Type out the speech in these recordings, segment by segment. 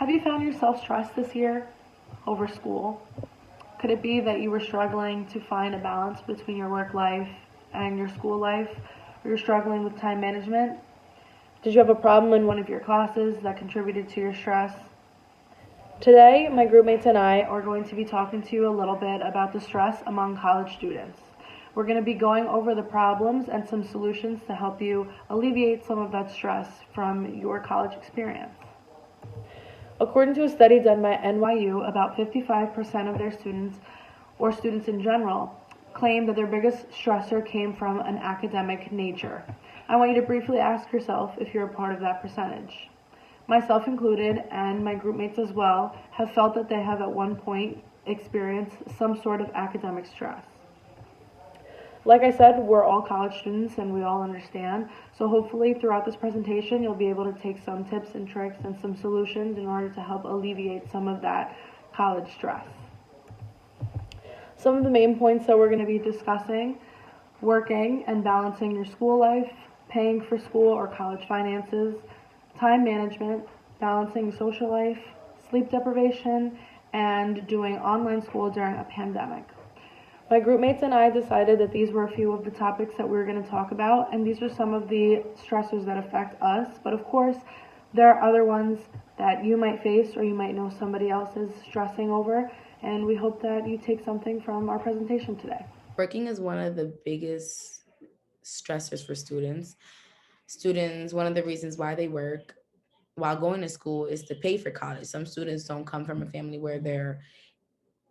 Have you found yourself stressed this year over school? Could it be that you were struggling to find a balance between your work life and your school life? Or you're struggling with time management? Did you have a problem in one of your classes that contributed to your stress? Today, my groupmates and I are going to be talking to you a little bit about the stress among college students. We're going to be going over the problems and some solutions to help you alleviate some of that stress from your college experience. According to a study done by NYU, about 55% of their students, or students in general, claim that their biggest stressor came from an academic nature. I want you to briefly ask yourself if you're a part of that percentage. Myself included, and my groupmates as well, have felt that they have at one point experienced some sort of academic stress. Like I said, we're all college students and we all understand. So hopefully throughout this presentation, you'll be able to take some tips and tricks and some solutions in order to help alleviate some of that college stress. Some of the main points that we're going to be discussing: working and balancing your school life, paying for school or college finances, time management, balancing social life, sleep deprivation, and doing online school during a pandemic. My groupmates and I decided that these were a few of the topics that we were going to talk about, and these are some of the stressors that affect us. But of course, there are other ones that you might face or you might know somebody else is stressing over, and we hope that you take something from our presentation today. Working is one of the biggest stressors for students. Students, one of the reasons why they work while going to school is to pay for college. Some students don't come from a family where they're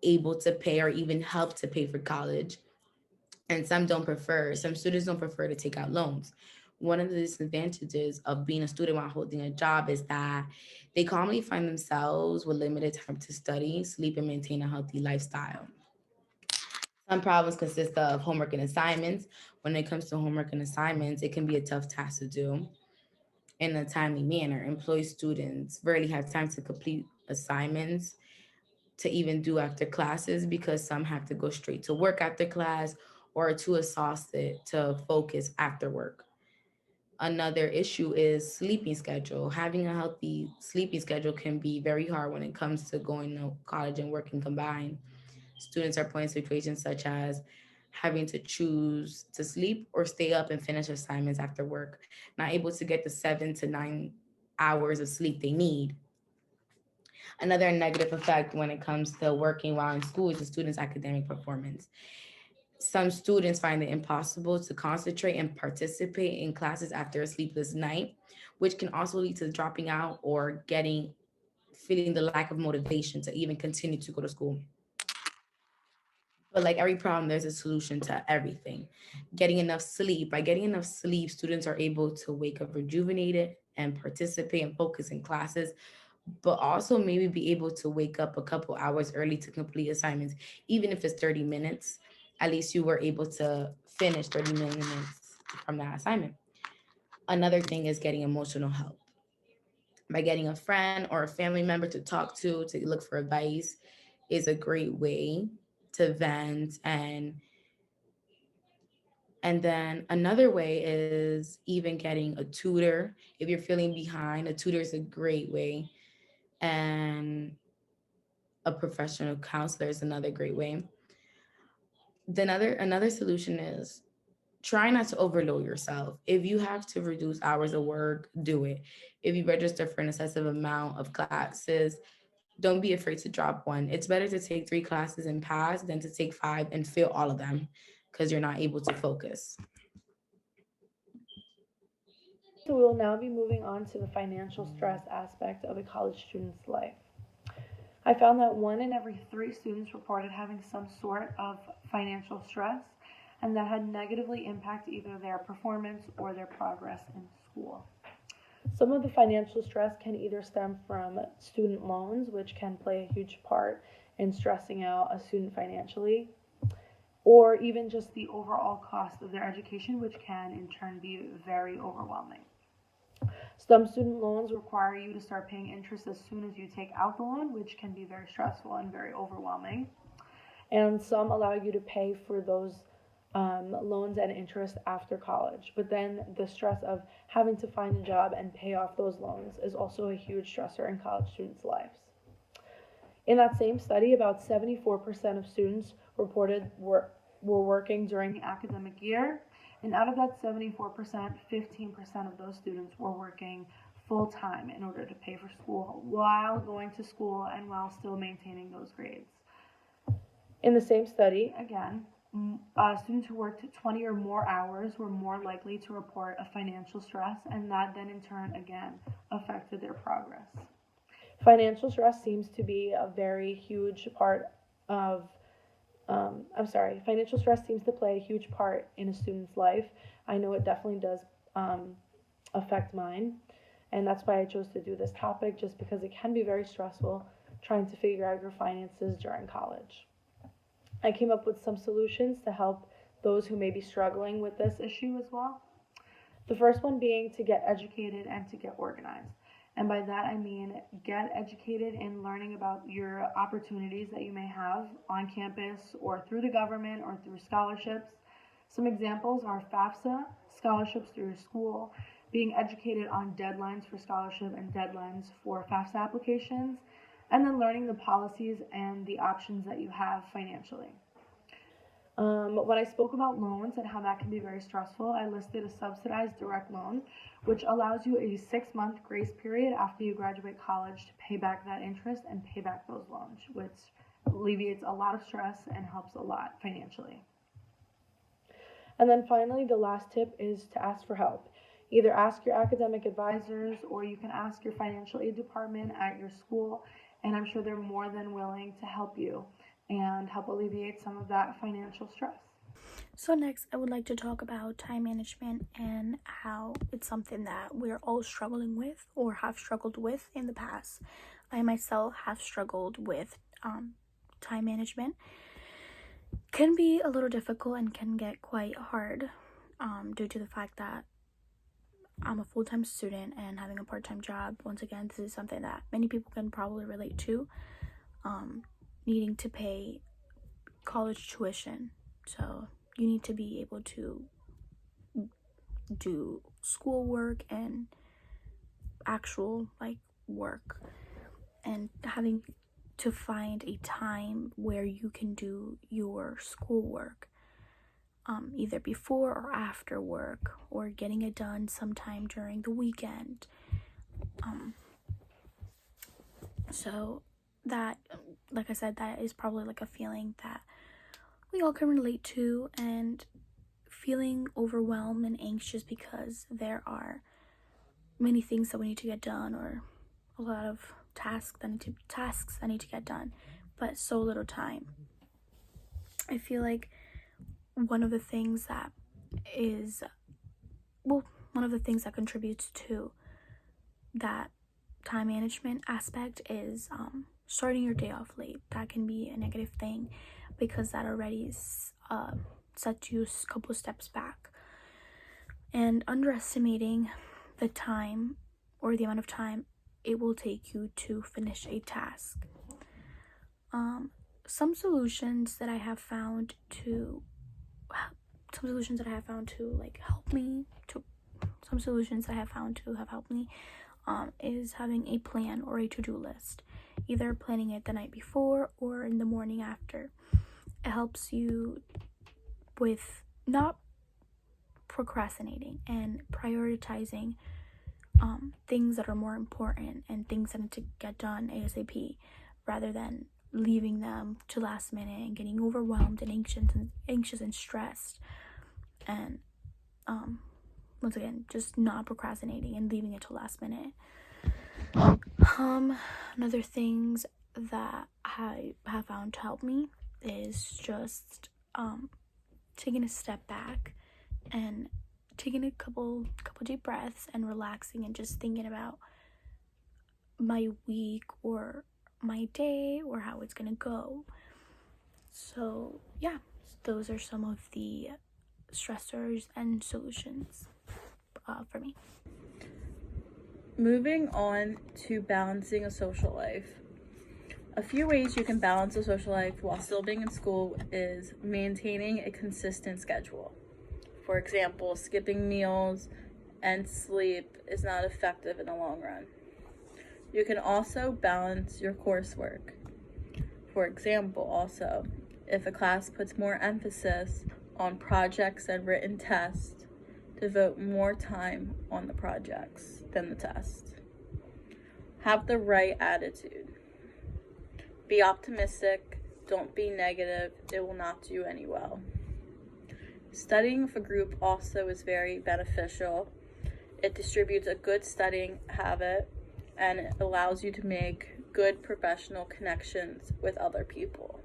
able to pay or even help to pay for college. And some students don't prefer to take out loans. One of the disadvantages of being a student while holding a job is that they commonly find themselves with limited time to study, sleep, and maintain a healthy lifestyle. Some problems consist of homework and assignments. When it comes to homework and assignments, it can be a tough task to do in a timely manner. Employed students rarely have time to complete assignments to even do after classes because some have to go straight to work after class or are too exhausted to focus after work. Another issue is sleeping schedule. Having a healthy sleeping schedule can be very hard when it comes to going to college and working combined. Students are put in situations such as having to choose to sleep or stay up and finish assignments after work, not able to get the 7 to 9 hours of sleep they need. Another negative effect when it comes to working while in school is the student's academic performance. Some students find it impossible to concentrate and participate in classes after a sleepless night, which can also lead to dropping out or getting feeling the lack of motivation to even continue to go to school. But like every problem, there's a solution to everything. Getting enough sleep. By getting enough sleep, students are able to wake up rejuvenated and participate and focus in classes, but also maybe be able to wake up a couple hours early to complete assignments, even if it's 30 minutes. At least you were able to finish 30 minutes from that assignment. Another thing is getting emotional help. By getting a friend or a family member to talk to look for advice, is a great way to vent. And then another way is even getting a tutor. If you're feeling behind, a tutor is a great way. And a professional counselor is another great way. Then another solution is try not to overload yourself. If you have to reduce hours of work, do it. If you register for an excessive amount of classes, don't be afraid to drop one. It's better to take 3 classes and pass than to take five and fail all of them because you're not able to focus. So we will now be moving on to the financial stress aspect of a college student's life. I found that 1 in every 3 students reported having some sort of financial stress, and that had negatively impacted either their performance or their progress in school. Some of the financial stress can either stem from student loans, which can play a huge part in stressing out a student financially, or even just the overall cost of their education, which can in turn be very overwhelming. Some student loans require you to start paying interest as soon as you take out the loan, which can be very stressful and very overwhelming. And some allow you to pay for those loans and interest after college. But then the stress of having to find a job and pay off those loans is also a huge stressor in college students' lives. In that same study, about 74% of students reported were working during the academic year. And out of that 74%, 15% of those students were working full time in order to pay for school while going to school and while still maintaining those grades. In the same study, again, students who worked 20 or more hours were more likely to report a financial stress, and that then in turn again affected their progress. Financial stress seems to be a very huge part of financial stress seems to play a huge part in a student's life. I know it definitely does affect mine, and that's why I chose to do this topic, just because it can be very stressful trying to figure out your finances during college. I came up with some solutions to help those who may be struggling with this issue as well. The first one being to get educated and to get organized. And by that I mean get educated in learning about your opportunities that you may have on campus or through the government or through scholarships. Some examples are FAFSA, scholarships through your school, being educated on deadlines for scholarship and deadlines for FAFSA applications, and then learning the policies and the options that you have financially. When I spoke about loans and how that can be very stressful, I listed a subsidized direct loan, which allows you a 6-month grace period after you graduate college to pay back that interest and pay back those loans, which alleviates a lot of stress and helps a lot financially. And then finally, the last tip is to ask for help. Either ask your academic advisors or you can ask your financial aid department at your school, and I'm sure they're more than willing to help you and help alleviate some of that financial stress. So next, I would like to talk about time management and how it's something that we're all struggling with or have struggled with in the past. I myself have struggled with time management. Can be a little difficult and can get quite hard due to the fact that I'm a full-time student and having a part-time job. Once again, this is something that many people can probably relate to. Needing to pay college tuition, so you need to be able to do schoolwork and actual work, and having to find a time where you can do your schoolwork, either before or after work, or getting it done sometime during the weekend. So that, like I said, that is probably a feeling that we all can relate to, and feeling overwhelmed and anxious because there are many things that we need to get done, or a lot of tasks that need to get done, but so little time. I feel like one of the things that contributes to that time management aspect is starting your day off late. That can be a negative thing because that already sets you a couple steps back. And underestimating the time or the amount of time it will take you to finish a task. Some solutions that I have found to have helped me is having a plan or a to-do list, either planning it the night before or in the morning after. It helps you with not procrastinating and prioritizing things that are more important and things that need to get done ASAP, rather than leaving them to last minute and getting overwhelmed and anxious and stressed, and once again, just not procrastinating and leaving it to last minute. Another things that I have found to help me is just taking a step back and taking a couple deep breaths and relaxing and just thinking about my week or my day or how it's gonna go. So yeah, those are some of the stressors and solutions for me. Moving on to balancing a social life. A few ways you can balance a social life while still being in school is maintaining a consistent schedule. For example, skipping meals and sleep is not effective in the long run. You can also balance your coursework. For example, also, if a class puts more emphasis on projects and written tests, devote more time on the projects than the test. Have the right attitude. Be optimistic, don't be negative, it will not do any well. Studying with a group also is very beneficial. It distributes a good studying habit and it allows you to make good professional connections with other people.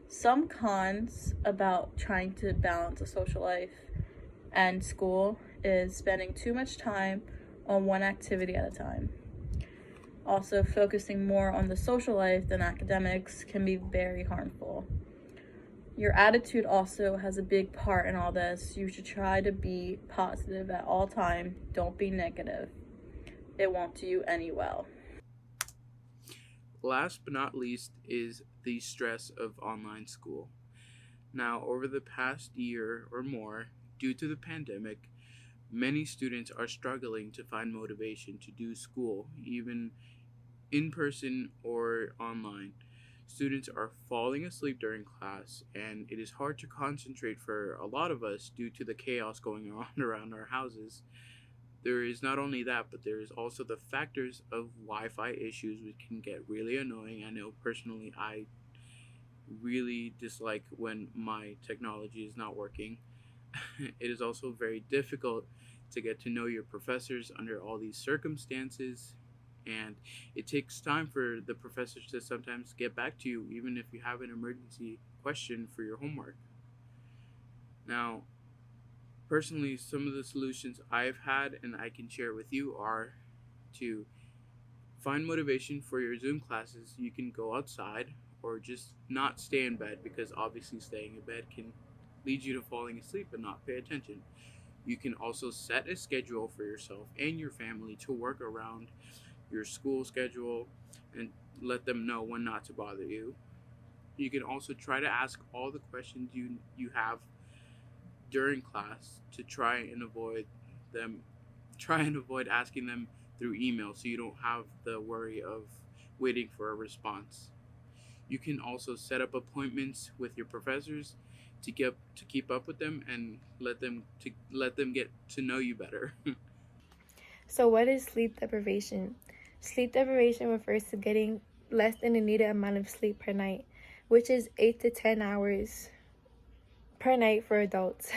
Some cons about trying to balance a social life and school is spending too much time on one activity at a time. Also, focusing more on the social life than academics can be very harmful. Your attitude also has a big part in all this. You should try to be positive at all time. Don't be negative. It won't do you any well. Last but not least is the stress of online school. Now, over the past year or more, due to the pandemic, many students are struggling to find motivation to do school, even in person or online. Students are falling asleep during class, and it is hard to concentrate for a lot of us due to the chaos going on around our houses. There is not only that, but there is also the factors of Wi-Fi issues, which can get really annoying. I know personally I really dislike when my technology is not working. It is also very difficult to get to know your professors under all these circumstances, and it takes time for the professors to sometimes get back to you, even if you have an emergency question for your homework. Now, personally, some of the solutions I've had and I can share with you are to find motivation for your Zoom classes. You can go outside or just not stay in bed, because obviously staying in bed can lead you to falling asleep and not pay attention. You can also set a schedule for yourself and your family to work around your school schedule and let them know when not to bother you. You can also try to ask all the questions you have during class to try and avoid asking them through email, so you don't have the worry of waiting for a response. You can also set up appointments with your professors to keep up with them and let them get to know you better. So, what is sleep deprivation? Sleep deprivation refers to getting less than the needed amount of sleep per night, which is 8 to 10 hours per night for adults.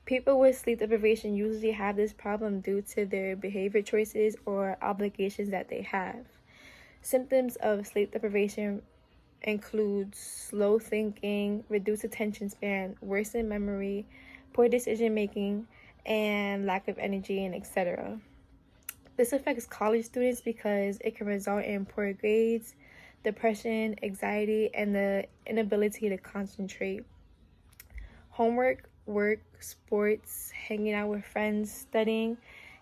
People with sleep deprivation usually have this problem due to their behavior choices or obligations that they have. Symptoms of sleep deprivation include slow thinking, reduced attention span, worsened memory, poor decision making, and lack of energy, and etc. This affects college students because it can result in poor grades, depression, anxiety, and the inability to concentrate. Homework, work, sports, hanging out with friends, studying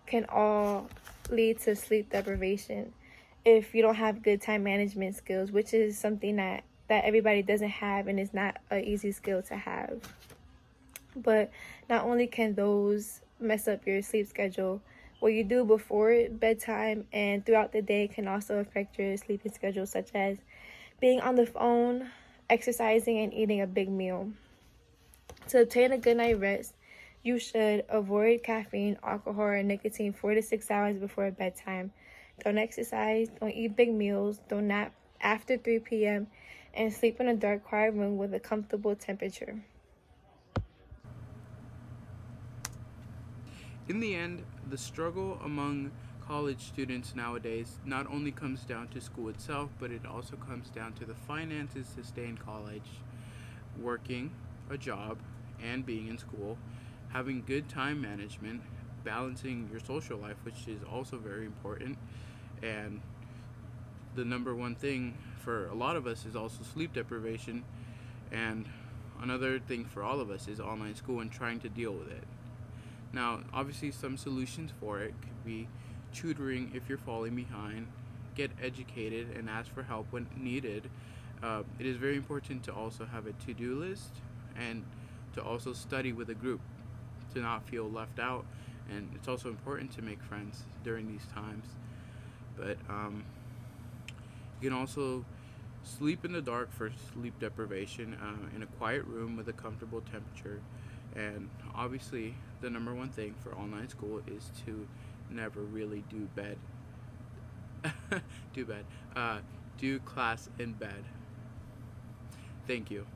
can all lead to sleep deprivation if you don't have good time management skills, which is something that everybody doesn't have and is not an easy skill to have. But not only can those mess up your sleep schedule, what you do before bedtime and throughout the day can also affect your sleeping schedule, such as being on the phone, exercising, and eating a big meal. To obtain a good night rest, you should avoid caffeine, alcohol, or nicotine 4 to 6 hours before bedtime. Don't exercise, don't eat big meals, don't nap after 3 p.m., and sleep in a dark, quiet room with a comfortable temperature. In the end, the struggle among college students nowadays not only comes down to school itself, but it also comes down to the finances to stay in college, working a job and being in school, having good time management, balancing your social life, which is also very important. And the number one thing for a lot of us is also sleep deprivation, and another thing for all of us is online school and trying to deal with it. Now, obviously some solutions for it could be tutoring if you're falling behind, get educated and ask for help when needed. It is very important to also have a to-do list and to also study with a group to not feel left out. And it's also important to make friends during these times. But you can also sleep in the dark for sleep deprivation in a quiet room with a comfortable temperature. And obviously, the number one thing for online school is to never really do bed. Do class in bed. Thank you.